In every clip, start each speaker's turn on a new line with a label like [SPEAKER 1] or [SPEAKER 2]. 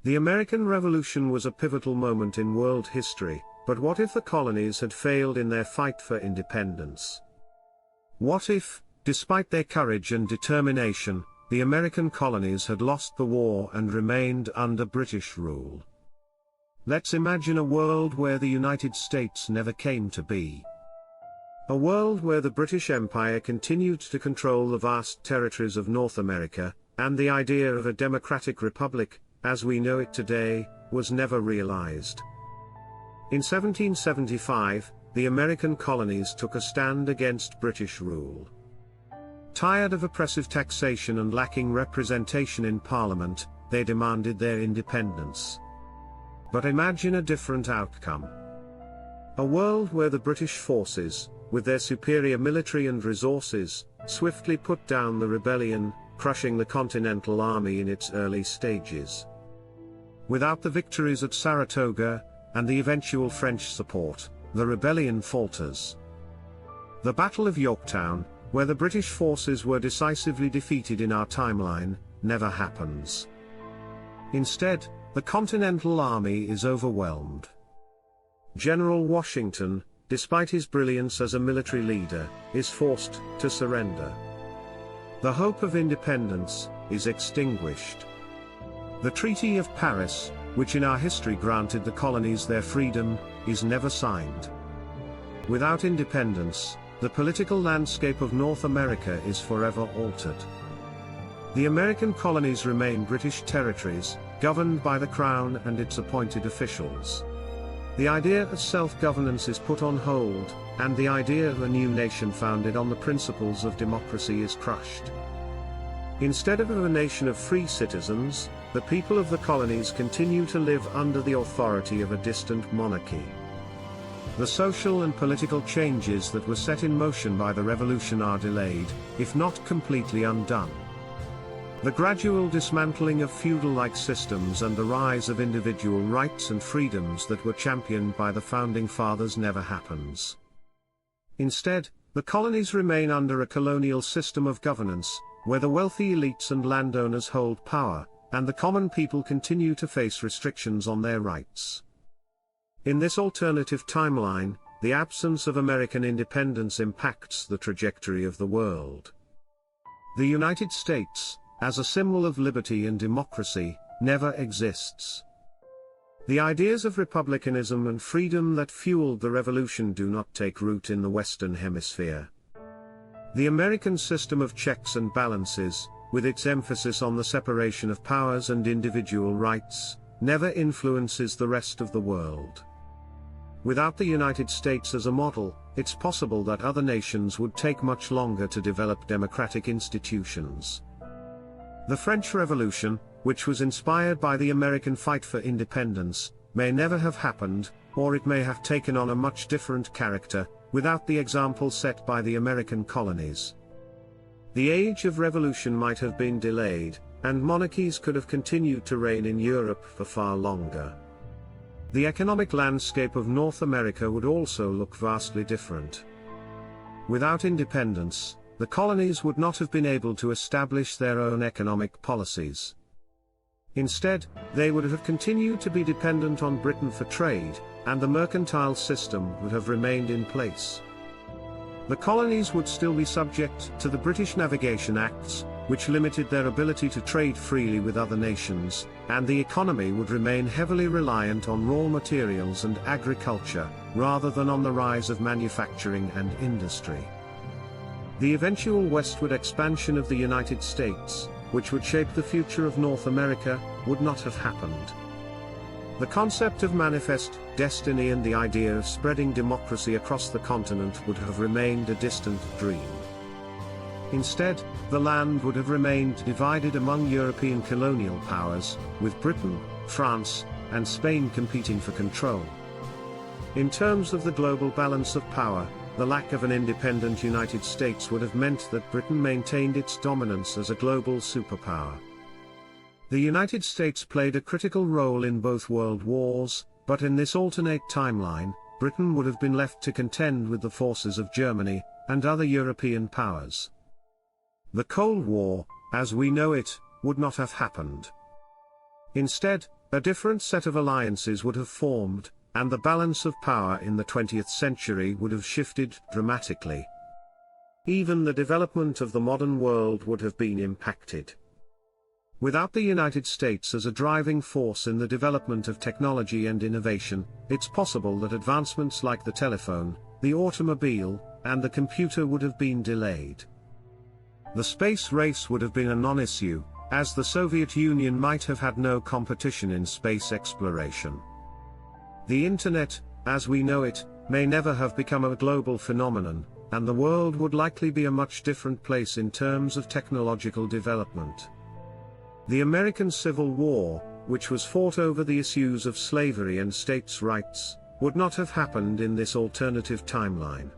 [SPEAKER 1] The American Revolution was a pivotal moment in world history, but what if the colonies had failed in their fight for independence? What if, despite their courage and determination, the American colonies had lost the war and remained under British rule? Let's imagine a world where the United States never came to be. A world where the British Empire continued to control the vast territories of North America, and the idea of a democratic republic, as we know it today, was never realized. In 1775, the American colonies took a stand against British rule. Tired of oppressive taxation and lacking representation in Parliament, they demanded their independence. But imagine a different outcome. A world where the British forces, with their superior military and resources, swiftly put down the rebellion, crushing the Continental Army in its early stages. Without the victories at Saratoga, and the eventual French support, the rebellion falters. The Battle of Yorktown, where the British forces were decisively defeated in our timeline, never happens. Instead, the Continental Army is overwhelmed. General Washington, despite his brilliance as a military leader, is forced to surrender. The hope of independence is extinguished. The Treaty of Paris, which in our history granted the colonies their freedom, is never signed. Without independence, the political landscape of North America is forever altered. The American colonies remain British territories, governed by the Crown and its appointed officials. The idea of self-governance is put on hold, and the idea of a new nation founded on the principles of democracy is crushed. Instead of a nation of free citizens, the people of the colonies continue to live under the authority of a distant monarchy. The social and political changes that were set in motion by the Revolution are delayed, if not completely undone. The gradual dismantling of feudal-like systems and the rise of individual rights and freedoms that were championed by the Founding Fathers never happens. Instead, the colonies remain under a colonial system of governance, where the wealthy elites and landowners hold power, and the common people continue to face restrictions on their rights. In this alternative timeline, the absence of American independence impacts the trajectory of the world. The United States, as a symbol of liberty and democracy, never exists. The ideas of republicanism and freedom that fueled the revolution do not take root in the Western Hemisphere. The American system of checks and balances, with its emphasis on the separation of powers and individual rights, never influences the rest of the world. Without the United States as a model, it's possible that other nations would take much longer to develop democratic institutions. The French Revolution, which was inspired by the American fight for independence, may never have happened, or it may have taken on a much different character, without the example set by the American colonies. The age of revolution might have been delayed, and monarchies could have continued to reign in Europe for far longer. The economic landscape of North America would also look vastly different. Without independence, the colonies would not have been able to establish their own economic policies. Instead, they would have continued to be dependent on Britain for trade, and the mercantile system would have remained in place. The colonies would still be subject to the British Navigation Acts, which limited their ability to trade freely with other nations, and the economy would remain heavily reliant on raw materials and agriculture, rather than on the rise of manufacturing and industry. The eventual westward expansion of the United States, which would shape the future of North America, would not have happened. The concept of manifest destiny and the idea of spreading democracy across the continent would have remained a distant dream. Instead, the land would have remained divided among European colonial powers, with Britain, France, and Spain competing for control. In terms of the global balance of power, the lack of an independent United States would have meant that Britain maintained its dominance as a global superpower. The United States played a critical role in both world wars, but in this alternate timeline, Britain would have been left to contend with the forces of Germany and other European powers. The Cold War, as we know it, would not have happened. Instead, a different set of alliances would have formed, and the balance of power in the 20th century would have shifted dramatically. Even the development of the modern world would have been impacted. Without the United States as a driving force in the development of technology and innovation, it's possible that advancements like the telephone, the automobile, and the computer would have been delayed. The space race would have been a non-issue, as the Soviet Union might have had no competition in space exploration. The Internet, as we know it, may never have become a global phenomenon, and the world would likely be a much different place in terms of technological development. The American Civil War, which was fought over the issues of slavery and states' rights, would not have happened in this alternative timeline.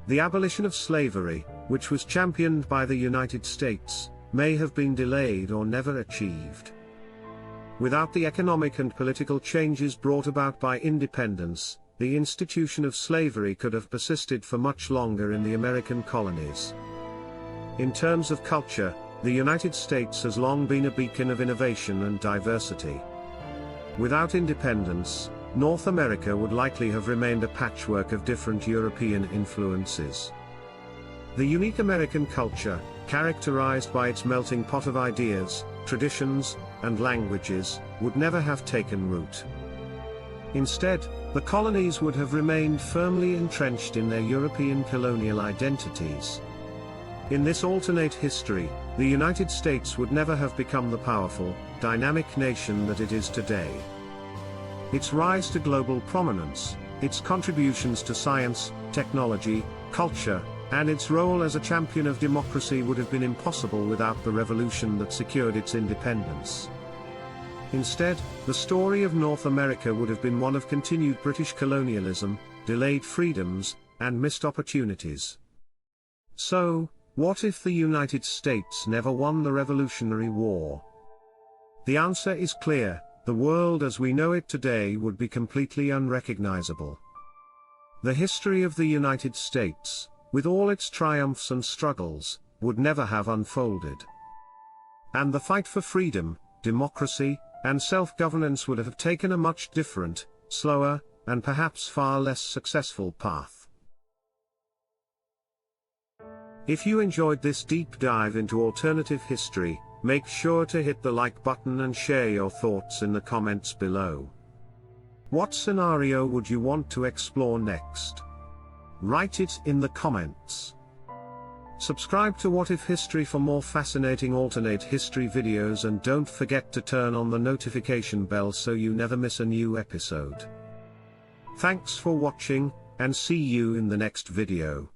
[SPEAKER 1] The abolition of slavery, which was championed by the United States, may have been delayed or never achieved. Without the economic and political changes brought about by independence, the institution of slavery could have persisted for much longer in the American colonies. In terms of culture, the United States has long been a beacon of innovation and diversity. Without independence, North America would likely have remained a patchwork of different European influences. The unique American culture, characterized by its melting pot of ideas, traditions, and languages, would never have taken root. Instead, the colonies would have remained firmly entrenched in their European colonial identities. In this alternate history, the United States would never have become the powerful, dynamic nation that it is today. Its rise to global prominence, its contributions to science, technology, culture, and its role as a champion of democracy would have been impossible without the revolution that secured its independence. Instead, the story of North America would have been one of continued British colonialism, delayed freedoms, and missed opportunities. So, what if the United States never won the Revolutionary War? The answer is clear: the world as we know it today would be completely unrecognizable. The history of the United States, with all its triumphs and struggles, would never have unfolded. And the fight for freedom, democracy, and self-governance would have taken a much different, slower, and perhaps far less successful path. If you enjoyed this deep dive into alternative history, make sure to hit the like button and share your thoughts in the comments below. What scenario would you want to explore next? Write it in the comments. Subscribe to What If History for more fascinating alternate history videos, and don't forget to turn on the notification bell so you never miss a new episode. Thanks for watching, and see you in the next video.